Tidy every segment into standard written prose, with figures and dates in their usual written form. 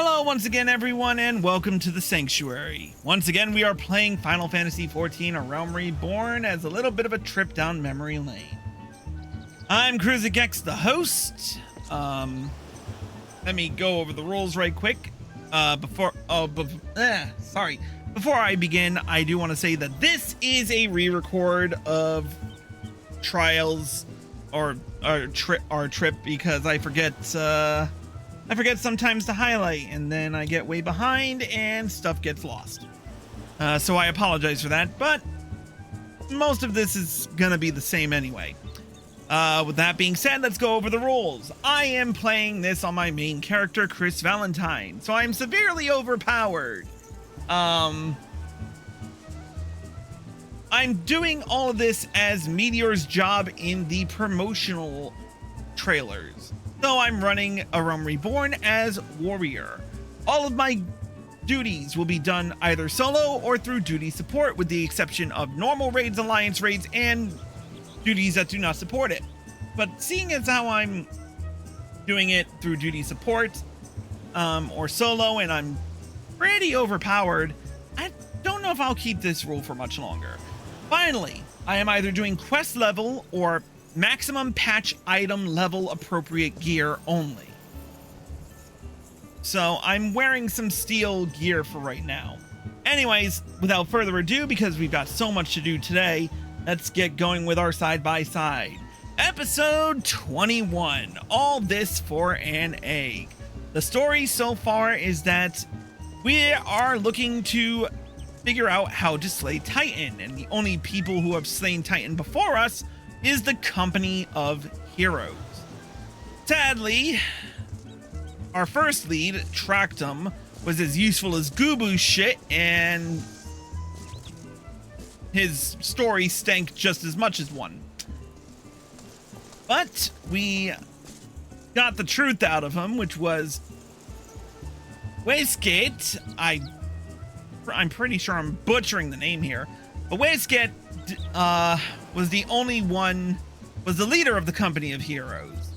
Hello once again everyone and welcome to the Sanctuary. Once again we are playing Final Fantasy XIV A Realm Reborn as a little bit of a trip down memory lane. I'm Cruzagex, the host. Let me go over the rules right quick. Before I begin, I do want to say that this is a re-record of Trials or our trip because I forget sometimes to highlight and then I get way behind and stuff gets lost. So I apologize for that, but most of this is gonna be the same anyway. With that being said, let's go over the rules. I am playing this on my main character, Chris Valentine, so I'm severely overpowered. I'm doing all of this as Meteor's job in the promotional trailers. So I'm running A Realm Reborn as Warrior. All of my duties will be done either solo or through duty support, with the exception of normal raids, alliance raids, and duties that do not support it. But seeing as how I'm doing it through duty support or solo, and I'm pretty overpowered, I don't know if I'll keep this rule for much longer. Finally, I am either doing quest level or maximum patch item level appropriate gear only. So I'm wearing some steel gear for right now. Anyways, without further ado, because we've got so much to do today, let's get going with our side-by-side. Episode 21, All This for an Egg. The story so far is that we are looking to figure out how to slay Titan, and the only people who have slain Titan before us is the Company of Heroes. Sadly, our first lead, Tractum, was as useful as Gubu shit, and his story stank just as much as one. But we got the truth out of him, which was Westgate. I'm pretty sure I'm butchering the name here, but Westgate was the leader of the Company of Heroes.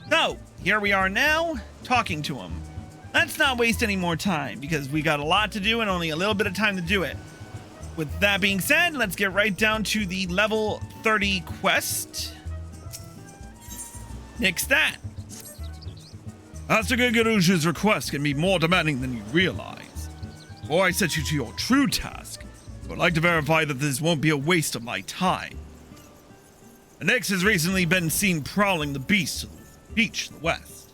So here we are now talking to him. Let's not waste any more time because we got a lot to do and only a little bit of time to do it. With that being said, let's get right down to the level 30 quest. Nix that. Master Gengarushu's request can be more demanding than you realize. Before I set you to your true task, I would like to verify that this won't be a waste of my time. The Nyx has recently been seen prowling the beach to the west.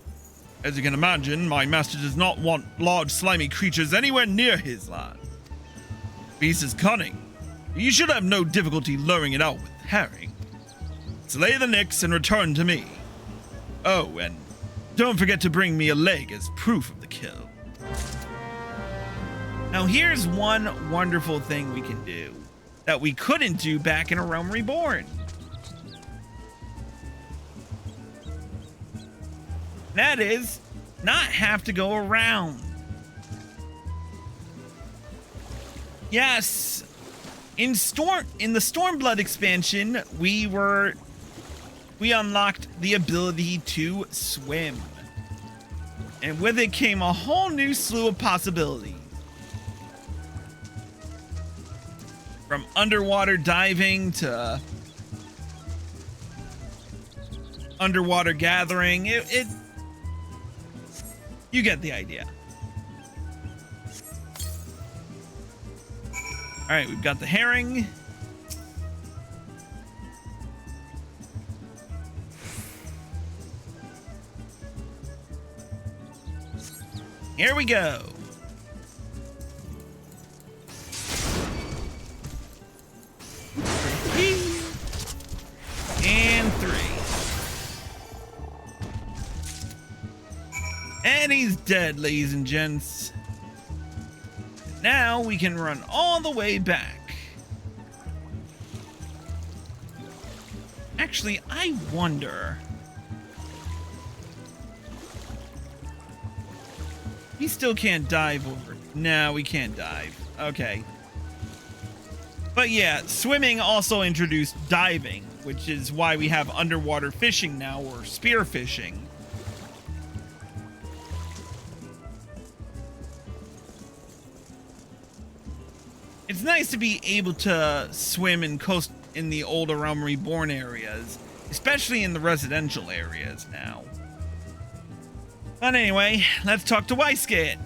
As you can imagine, my master does not want large slimy creatures anywhere near his land. The beast is cunning, but you should have no difficulty luring it out with herring. Slay the Nyx and return to me. Oh, and don't forget to bring me a leg as proof of the kill. Now here's one wonderful thing we can do that we couldn't do back in A Realm Reborn. That is, not have to go around. Yes, in the Stormblood expansion, we unlocked the ability to swim. And with it came a whole new slew of possibilities. From underwater diving to underwater gathering, you get the idea. All right, we've got the herring. Here we go. And 3. And he's dead, ladies and gents. Now we can run all the way back. Actually, I wonder. We still can't dive over. No, we can't dive. Okay. But yeah, swimming also introduced diving, which is why we have underwater fishing now, or spear fishing. nice to be able to swim and coast in the older Realm Reborn areas, especially in the residential areas now. But anyway, let's talk to Weiskit.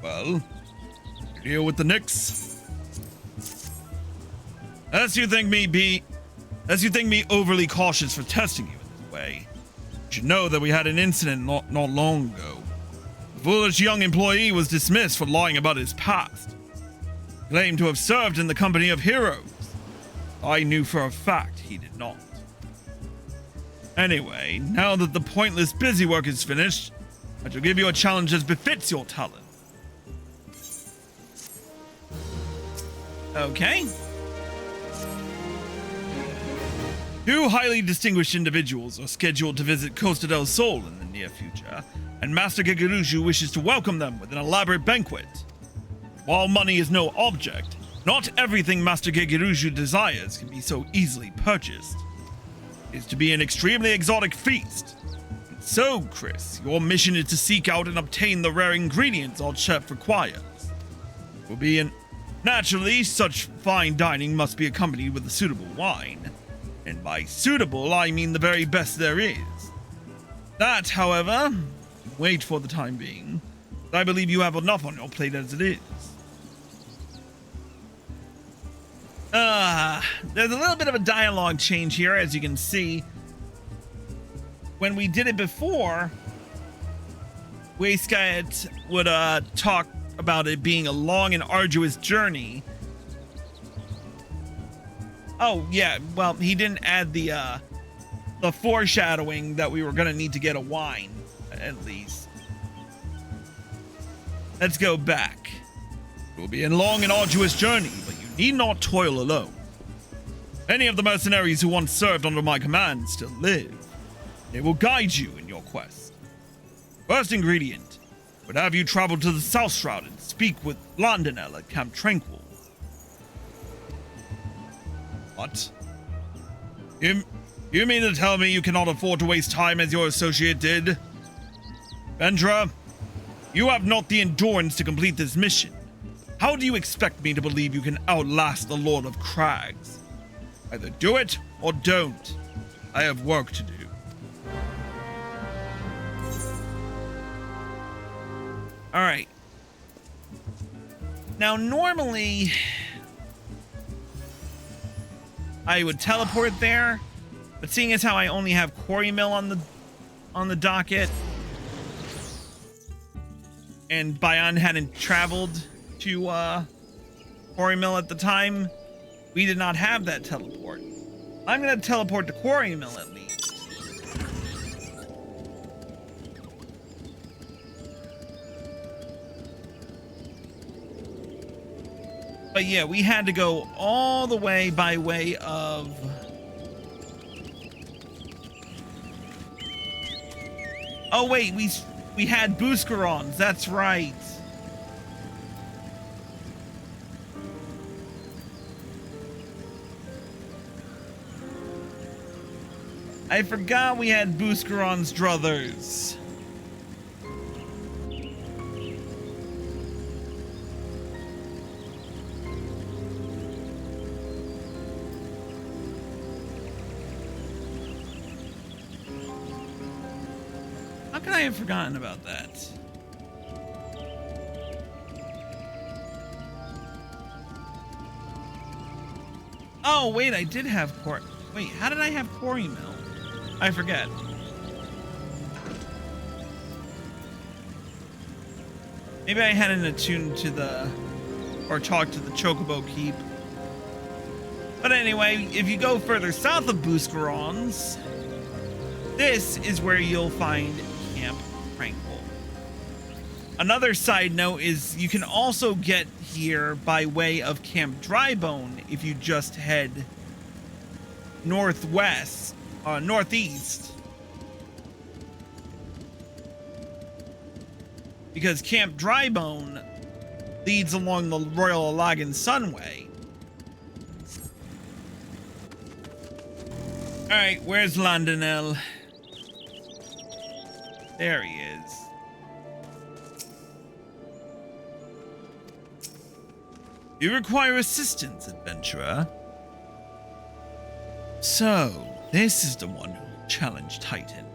Well, deal with the Knicks. As you think me overly cautious for testing you in this way, you should know that we had an incident not long ago. A foolish young employee was dismissed for lying about his past. He claimed to have served in the company of heroes. I knew for a fact he did not. Anyway, now that the pointless busy work is finished, I shall give you a challenge as befits your talent. Okay. Two highly distinguished individuals are scheduled to visit Costa del Sol in the near future, and Master Gegeruju wishes to welcome them with an elaborate banquet. While money is no object, not everything Master Gegeruju desires can be so easily purchased. It is to be an extremely exotic feast. And so, Chris, your mission is to seek out and obtain the rare ingredients our chef requires. It will be naturally, such fine dining must be accompanied with a suitable wine. And by suitable, I mean the very best there is. That, however, wait for the time being. I believe you have enough on your plate as it is. There's a little bit of a dialogue change here, as you can see. When we did it before, Weiskit would talk about it being a long and arduous journey. Oh, yeah, well, he didn't add the foreshadowing that we were gonna need to get a wine, at least. Let's go back. It will be a long and arduous journey, but you need not toil alone. Any of the mercenaries who once served under my command still live. They will guide you in your quest. First ingredient would have you travel to the South Shroud and speak with Blondinelle at Camp Tranquil. What? You mean to tell me you cannot afford to waste time as your associate did? Vendra, you have not the endurance to complete this mission. How do you expect me to believe you can outlast the Lord of Crags? Either do it or don't. I have work to do. All right. Now, normally, I would teleport there, but seeing as how I only have Quarry Mill on the docket, and Bayan hadn't traveled to Quarry Mill at the time, we did not have that teleport. I'm gonna teleport to Quarry Mill at least. But yeah, we had to go all the way by way of... Oh wait, we had Buscarons, that's right. I forgot we had Buscaron's druthers. How could I have forgotten about that? Oh, wait, I did have Wait, how did I have Quarry Mill? I forget. Maybe I hadn't attuned to or talked to the Chocobo Keep. But anyway, if you go further south of Buscarons, this is where you'll find Camp Tranquil. Another side note is you can also get here by way of Camp Drybone if you just head northeast. Because Camp Drybone leads along the Royal Alagan Sunway. Alright, where's Londonelle? There he is. You require assistance, adventurer. So, this is the one who will challenge Titan.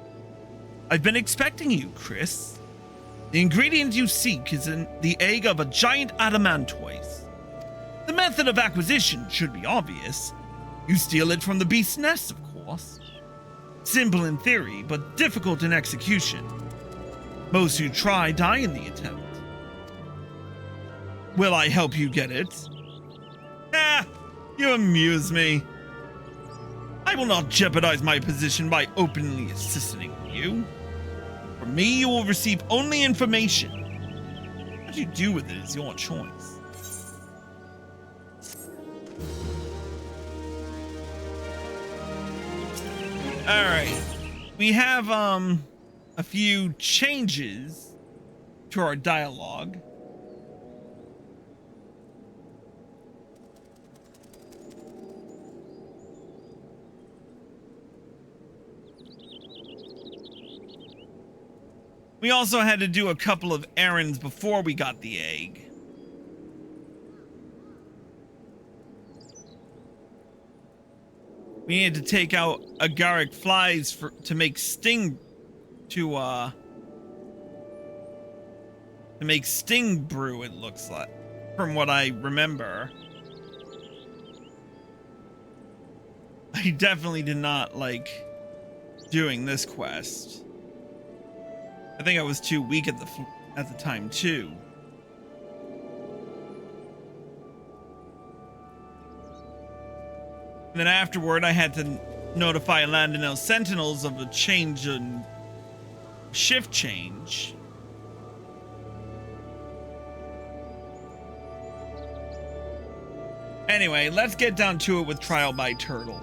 I've been expecting you, Chris. The ingredient you seek is in the egg of a giant adamantoise. The method of acquisition should be obvious. You steal it from the beast's nest, of course. Simple in theory, but difficult in execution. Most who try die in the attempt. Will I help you get it? Ah, you amuse me. I will not jeopardize my position by openly assisting you. From me, you will receive only information. What you do with it is your choice. All right, we have a few changes to our dialogue. We also had to do a couple of errands before we got the egg. We needed to take out agaric flies to make sting brew, it looks like, from what I remember. I definitely did not like doing this quest. I think I was too weak at the time too. And then afterward, I had to notify Landonel Sentinels of a change in shift change. Anyway, let's get down to it with Trial by Turtle.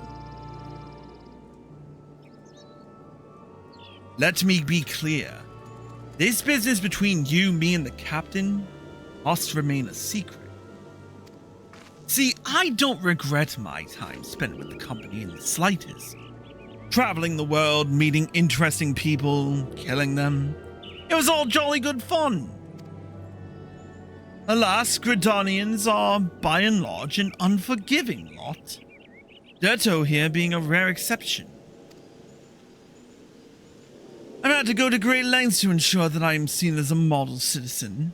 Let me be clear. This business between you, me, and the captain must remain a secret. See, I don't regret my time spent with the company in the slightest. Traveling the world, meeting interesting people, killing them. It was all jolly good fun. Alas, Gridanians are, by and large, an unforgiving lot. Derto here being a rare exception. I've had to go to great lengths to ensure that I am seen as a model citizen,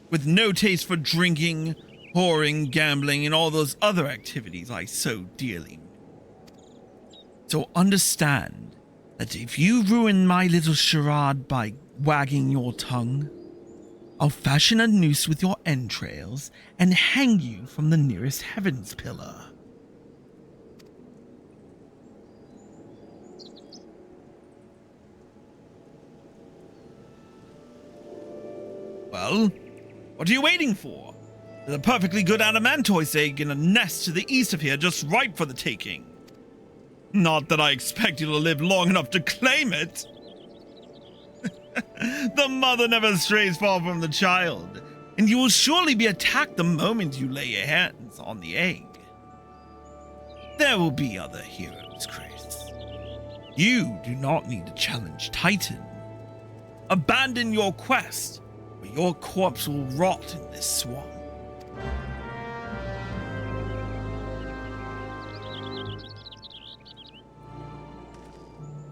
with no taste for drinking, whoring, gambling, and all those other activities I so dearly miss. So understand that if you ruin my little charade by wagging your tongue, I'll fashion a noose with your entrails and hang you from the nearest heavens pillar. Well, what are you waiting for? There's a perfectly good adamantoise egg in a nest to the east of here, just ripe for the taking. Not that I expect you to live long enough to claim it. The mother never strays far from the child, and you will surely be attacked the moment you lay your hands on the egg. There will be other heroes, Chris. You do not need to challenge Titan. Abandon your quest, or your corpse will rot in this swamp.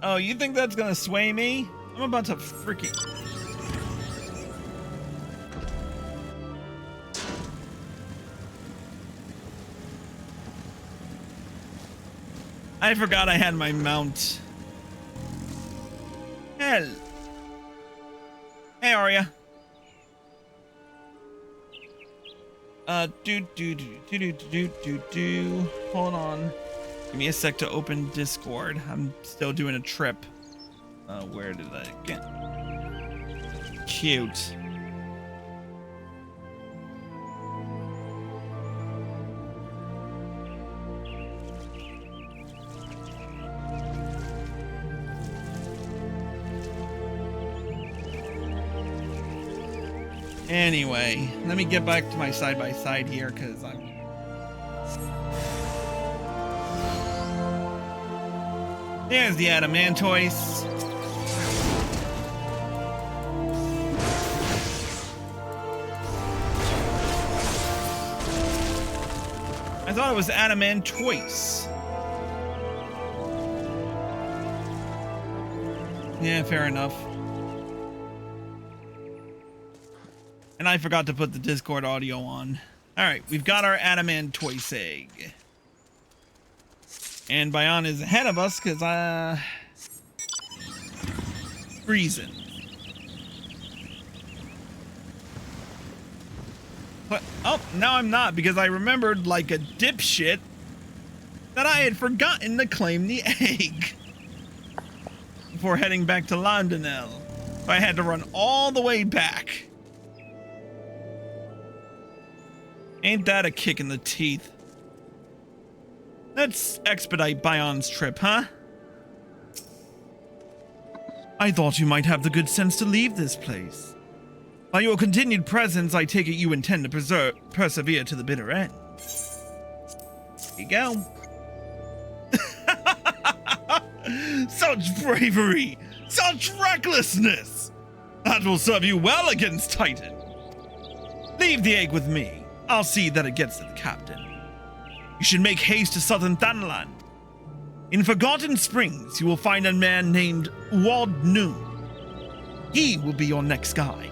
Oh, you think that's gonna sway me? I'm about to freaking... I forgot I had my mount. Hell. Hey, Arya. Hold on. Give me a sec to open Discord. I'm still doing a trip. Where did I get? Cute. Anyway, let me get back to my side-by-side here, because I'm... There's the adamantoise. I thought it was Adamant twice. Yeah, fair enough. And I forgot to put the Discord audio on. Alright, we've got our Adamant Twice egg. And Bayan is ahead of us because, reason. What? Oh, now I'm not because I remembered like a dipshit that I had forgotten to claim the egg before heading back to Londonell. So I had to run all the way back. Ain't that a kick in the teeth? Let's expedite Bayan's trip, huh? I thought you might have the good sense to leave this place. By your continued presence, I take it you intend to persevere to the bitter end. Here you go. Such bravery! Such recklessness! That will serve you well against Titan. Leave the egg with me. I'll see that it gets to the captain. You should make haste to southern Thanalan. In Forgotten Springs, you will find a man named Wad Noon. He will be your next guide.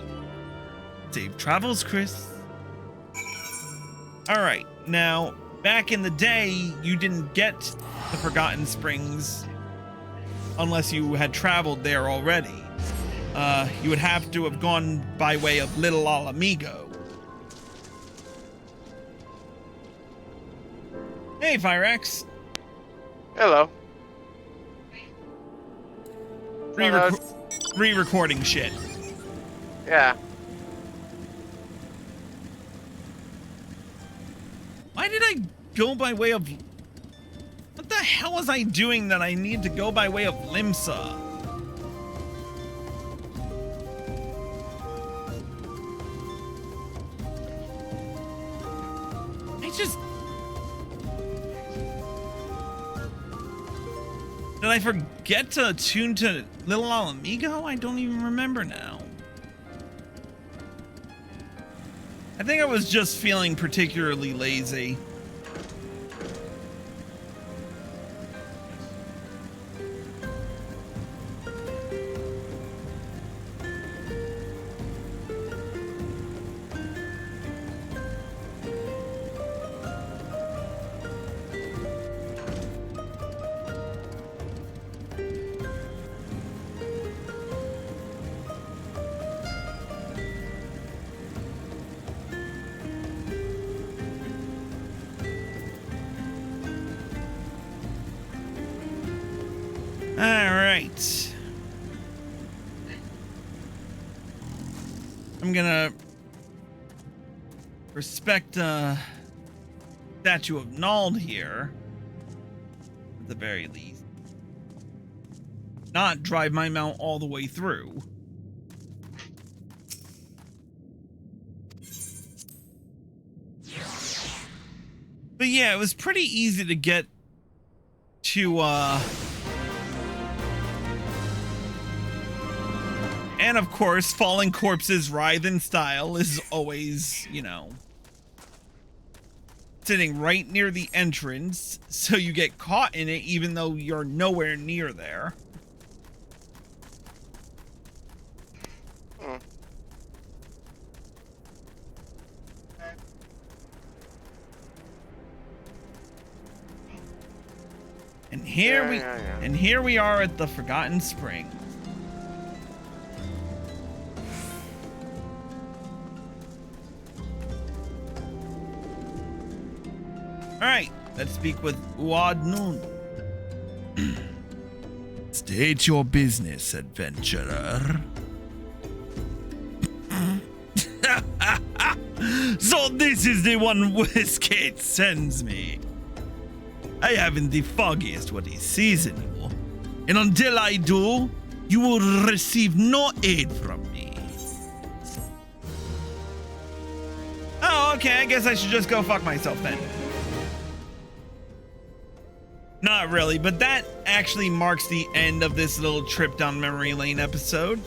Safe travels, Chris. Alright, now, back in the day, you didn't get the Forgotten Springs unless you had traveled there already. You would have to have gone by way of Little Alamigo. Hey, Firex. Hello. Re-recording shit. Yeah. Why did I go by way of... What the hell was I doing that I need to go by way of Limsa? I just... Did I forget to tune to Little Alamigo? I don't even remember now. I think I was just feeling particularly lazy. Alright. I'm gonna respect statue of Nald here, at the very least. Not drive my mount all the way through. But yeah, it was pretty easy to get to and of course, falling corpses writhe in style is always, you know, sitting right near the entrance, so you get caught in it even though you're nowhere near there. And here we are at the Forgotten Spring. Alright, let's speak with Wad Noon. State your business, adventurer. So this is the one Westgate sends me. I haven't the foggiest what he sees in you. And until I do, you will receive no aid from me. Oh, okay, I guess I should just go fuck myself then. Not really, but that actually marks the end of this little trip down memory lane episode.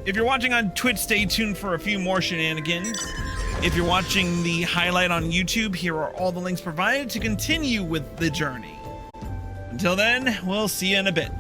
If you're watching on Twitch, stay tuned for a few more shenanigans. If you're watching the highlight on YouTube, here are all the links provided to continue with the journey. Until then, we'll see you in a bit.